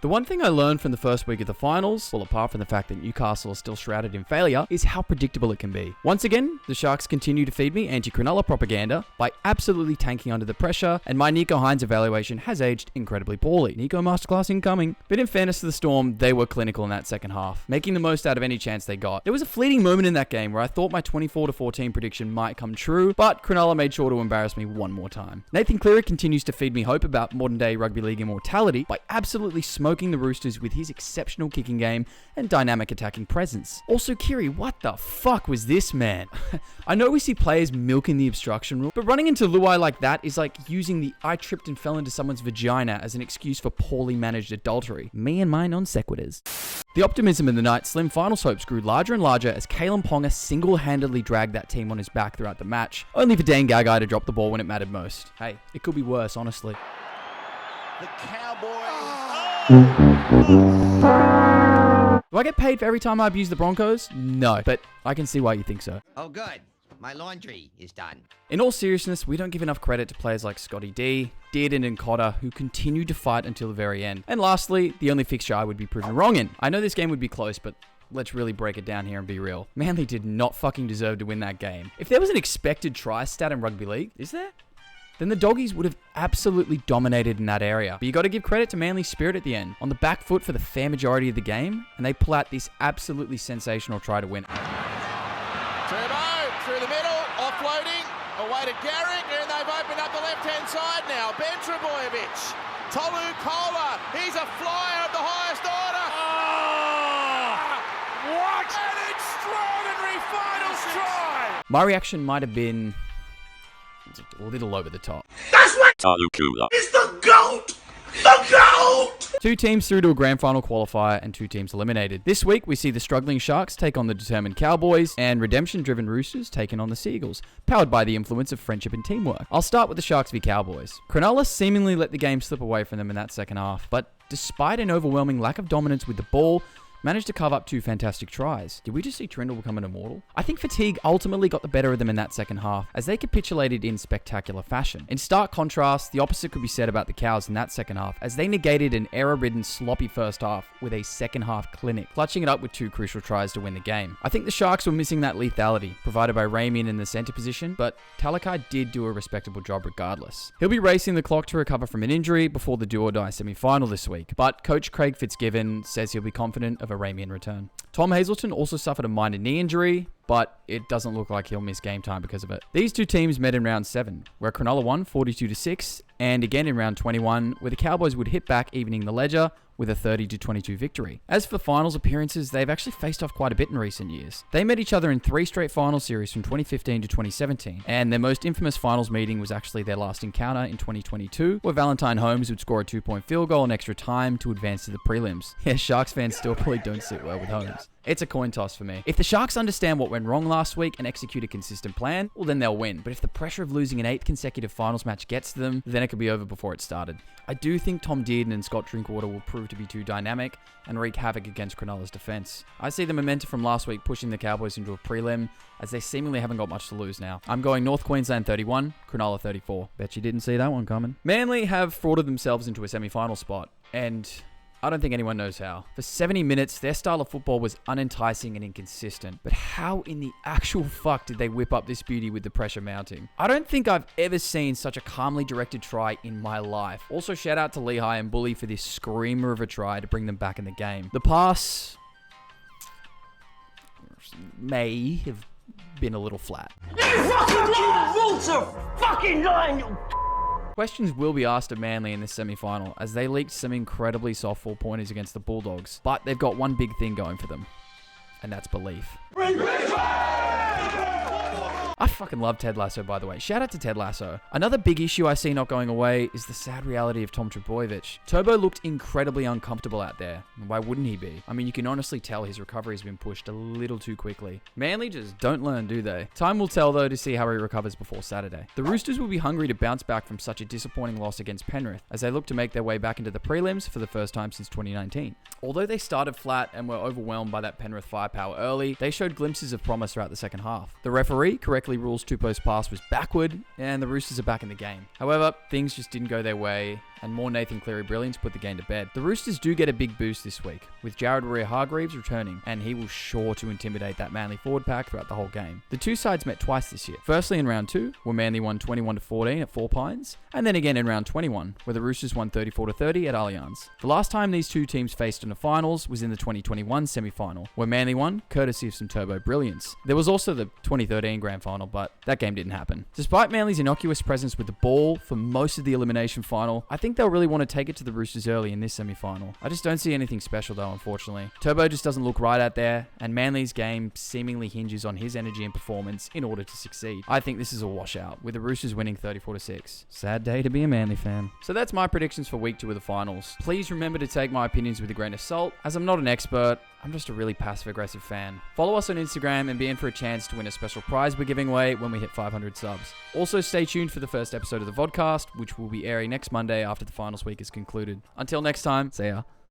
The one thing I learned from the first week of the finals, well apart from the fact that Newcastle is still shrouded in failure, is how predictable it can be. Once again, the Sharks continue to feed me anti-Cronulla propaganda by absolutely tanking under the pressure, and my Nico Hines evaluation has aged incredibly poorly. Nico masterclass incoming. But in fairness to the Storm, they were clinical in that second half, making the most out of any chance they got. There was a fleeting moment in that game where I thought my 24-14 prediction might come true, but Cronulla made sure to embarrass me one more time. Nathan Cleary continues to feed me hope about modern day rugby league immortality by absolutely smoking the Roosters with his exceptional kicking game and dynamic attacking presence. Also, Kiri, what the fuck was this, man? I know we see players milking the obstruction rule, but running into Luai like that is like using the I tripped and fell into someone's vagina as an excuse for poorly managed adultery. Me and my non sequiturs. The optimism in the night's slim finals hopes grew larger and larger as Kalen Ponga single-handedly dragged that team on his back throughout the match, only for Dan Gagai to drop the ball when it mattered most. Hey, it could be worse, honestly. The Cowboys. Do I get paid for every time I abuse the Broncos? No, but I can see why you think so. Oh, good. My laundry is done. In all seriousness, we don't give enough credit to players like Scotty D, Dearden and Cotter, who continued to fight until the very end. And lastly, the only fixture I would be proven wrong in. I know this game would be close, but let's really break it down here and be real. Manly did not fucking deserve to win that game. If there was an expected try stat in rugby league, is there? Then the Doggies would have absolutely dominated in that area. But you got to give credit to Manly's spirit at the end. On the back foot for the fair majority of the game, and they pull out this absolutely sensational try to win. Turbo through the middle, offloading, away to Garrick, and they've opened up the left-hand side now. Ben Trebojevic, Tolu Kola, he's a flyer of the highest order. Oh, what an extraordinary finals try! My reaction might have been a little over the top. That's what is the GOAT! The GOAT! Two teams through to a grand final qualifier and two teams eliminated. This week, we see the struggling Sharks take on the determined Cowboys and redemption-driven Roosters taking on the Seagulls, powered by the influence of friendship and teamwork. I'll start with the Sharks v Cowboys. Cronulla seemingly let the game slip away from them in that second half, but despite an overwhelming lack of dominance with the ball, managed to carve up two fantastic tries. Did we just see Trindle become an immortal? I think fatigue ultimately got the better of them in that second half, as they capitulated in spectacular fashion. In stark contrast, the opposite could be said about the Cows in that second half, as they negated an error-ridden, sloppy first half with a second half clinic, clutching it up with two crucial tries to win the game. I think the Sharks were missing that lethality, provided by Ramian in the centre position, but Talakai did do a respectable job regardless. He'll be racing the clock to recover from an injury before the do-or-die semi-final this week, but Coach Craig Fitzgibbon says he'll be confident of a Ramian return. Tom Hazelton also suffered a minor knee injury, but it doesn't look like he'll miss game time because of it. These two teams met in round 7, where Cronulla won 42-6, and again in round 21, where the Cowboys would hit back, evening the ledger with a 30-22 victory. As for finals appearances, they've actually faced off quite a bit in recent years. They met each other in 3 straight final series from 2015 to 2017, and their most infamous finals meeting was actually their last encounter in 2022, where Valentine Holmes would score a 2-point field goal in extra time to advance to the prelims. Yeah, Sharks fans still probably don't sit well with Holmes. It's a coin toss for me. If the Sharks understand what went wrong last week and execute a consistent plan, well then they'll win. But if the pressure of losing an 8th consecutive finals match gets to them, then it could be over before it started. I do think Tom Dearden and Scott Drinkwater will prove to be too dynamic and wreak havoc against Cronulla's defense. I see the momentum from last week pushing the Cowboys into a prelim, as they seemingly haven't got much to lose now. I'm going North Queensland 31, Cronulla 34. Bet you didn't see that one coming. Manly have frauded themselves into a semi-final spot, and I don't think anyone knows how. For 70 minutes, their style of football was unenticing and inconsistent. But how in the actual fuck did they whip up this beauty with the pressure mounting? I don't think I've ever seen such a calmly directed try in my life. Also, shout out to Lehigh and Bully for this screamer of a try to bring them back in the game. The pass may have been a little flat. Questions will be asked of Manly in this semi-final, as they leaked some incredibly soft 4-pointers against the Bulldogs. But they've got one big thing going for them, and that's belief. I fucking love Ted Lasso, by the way. Shout out to Ted Lasso. Another big issue I see not going away is the sad reality of Tom Trebojevic. Turbo looked incredibly uncomfortable out there. Why wouldn't he be? I mean, you can honestly tell his recovery has been pushed a little too quickly. Manly just don't learn, do they? Time will tell, though, to see how he recovers before Saturday. The Roosters will be hungry to bounce back from such a disappointing loss against Penrith, as they look to make their way back into the prelims for the first time since 2019. Although they started flat and were overwhelmed by that Penrith firepower early, they showed glimpses of promise throughout the second half. The referee correctly Incorrectly rules two-post pass was backward, and the Roosters are back in the game. However, things just didn't go their way, and more Nathan Cleary brilliance put the game to bed. The Roosters do get a big boost this week, with Jared Warrior-Hargreaves returning, and he will sure to intimidate that Manly forward pack throughout the whole game. The two sides met twice this year. Firstly in round 2, where Manly won 21-14 at 4 Pines, and then again in round 21, where the Roosters won 34-30 at Allianz. The last time these two teams faced in the finals was in the 2021 semi-final, where Manly won, courtesy of some turbo brilliance. There was also the 2013 grand final, but that game didn't happen. Despite Manly's innocuous presence with the ball for most of the elimination final, I think they'll really want to take it to the Roosters early in this semi-final. I just don't see anything special though, unfortunately. Turbo just doesn't look right out there, and Manly's game seemingly hinges on his energy and performance in order to succeed. I think this is a washout, with the Roosters winning 34-6. Sad day to be a Manly fan. So that's my predictions for week 2 of the finals. Please remember to take my opinions with a grain of salt, as I'm not an expert. I'm just a really passive-aggressive fan. Follow us on Instagram and be in for a chance to win a special prize we're giving away when we hit 500 subs. Also, stay tuned for the first episode of the vodcast, which will be airing next Monday after the finals week is concluded. Until next time, see ya.